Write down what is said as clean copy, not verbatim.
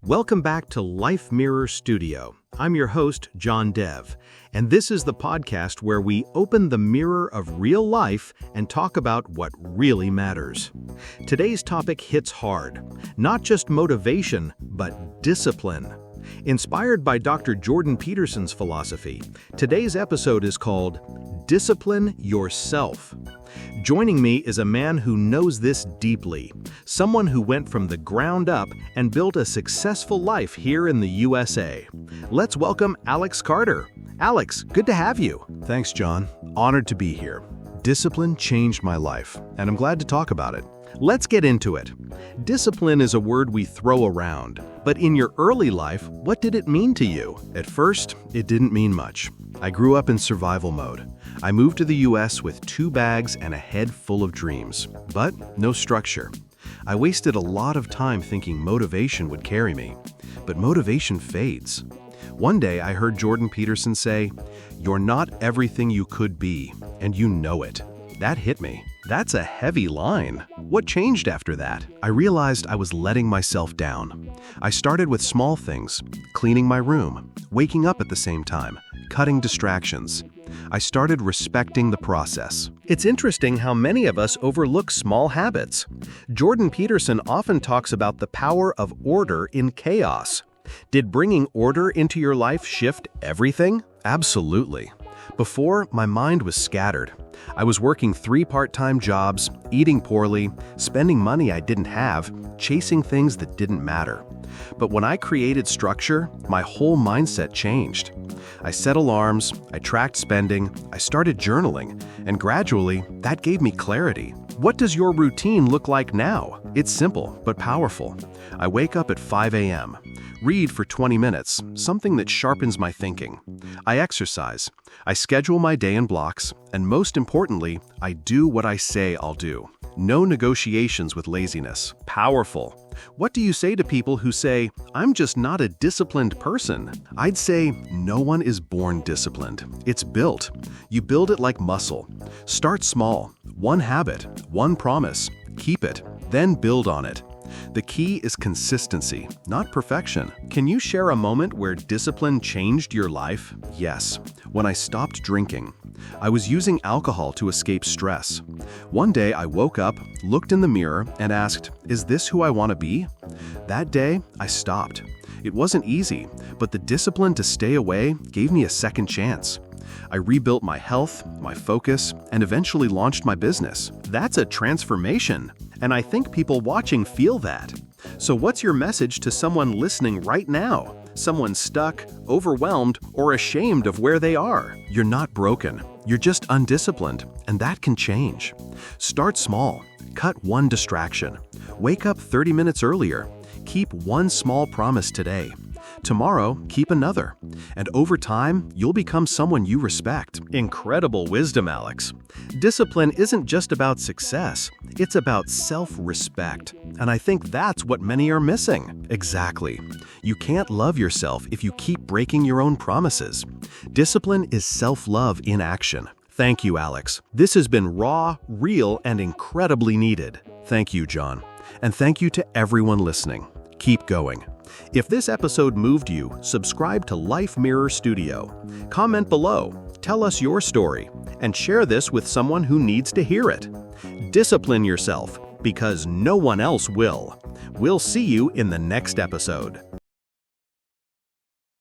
Welcome back to Life Mirror Studio. I'm your host, John Dev, and this is the podcast where we open the mirror of real life and talk about what really matters. Today's topic hits hard, not just motivation, but discipline. Inspired by Dr. Jordan Peterson's philosophy, today's episode is called Discipline Yourself. Joining me is a man who knows this deeply, someone who went from the ground up and built a successful life here in the USA. Let's welcome Alex Carter. Alex, good to have you. Thanks, John. Honored to be here. Discipline changed my life, and I'm glad to talk about it. Let's get into it. Discipline is a word we throw around, but in your early life, what did it mean to you? At first, it didn't mean much. I grew up in survival mode. I moved to the US with 2 bags and a head full of dreams, but no structure. I wasted a lot of time thinking motivation would carry me, but motivation fades. One day I heard Jordan Peterson say, "You're not everything you could be, and you know it." That hit me. That's a heavy line. What changed after that? I realized I was letting myself down. I started with small things, cleaning my room, waking up at the same time, cutting distractions. I started respecting the process. It's interesting how many of us overlook small habits. Jordan Peterson often talks about the power of order in chaos. Did bringing order into your life shift everything? Absolutely. Before, my mind was scattered. I was working 3 part-time jobs, eating poorly, spending money I didn't have, chasing things that didn't matter. But when I created structure, my whole mindset changed. I set alarms, I tracked spending, I started journaling, and gradually, that gave me clarity. What does your routine look like now? It's simple, but powerful. I wake up at 5 a.m., read for 20 minutes, something that sharpens my thinking. I exercise, I schedule my day in blocks, and most importantly, I do what I say I'll do. No negotiations with laziness. Powerful. What do you say to people who say, "I'm just not a disciplined person"? I'd say no one is born disciplined. It's built. You build it like muscle. Start small. 1 habit, 1 promise. Keep it, then build on it. The key is consistency, not perfection. Can you share a moment where discipline changed your life? Yes, when I stopped drinking. I was using alcohol to escape stress. One day I woke up, looked in the mirror, and asked, "Is this who I want to be?" That day, I stopped. It wasn't easy, but the discipline to stay away gave me a second chance. I rebuilt my health, my focus, and eventually launched my business. That's a transformation, and I think people watching feel that. So what's your message to someone listening right now? Someone stuck, overwhelmed, or ashamed of where they are? You're not broken. You're just undisciplined, and that can change. Start small. Cut 1 distraction. Wake up 30 minutes earlier. Keep 1 small promise today. Tomorrow, keep another. And over time, you'll become someone you respect. Incredible wisdom, Alex. Discipline isn't just about success. It's about self-respect. And I think that's what many are missing. Exactly. You can't love yourself if you keep breaking your own promises. Discipline is self-love in action. Thank you, Alex. This has been raw, real, and incredibly needed. Thank you, John. And thank you to everyone listening. Keep going. If this episode moved you, subscribe to Life Mirror Studio. Comment below, tell us your story, and share this with someone who needs to hear it. Discipline yourself, because no one else will. We'll see you in the next episode.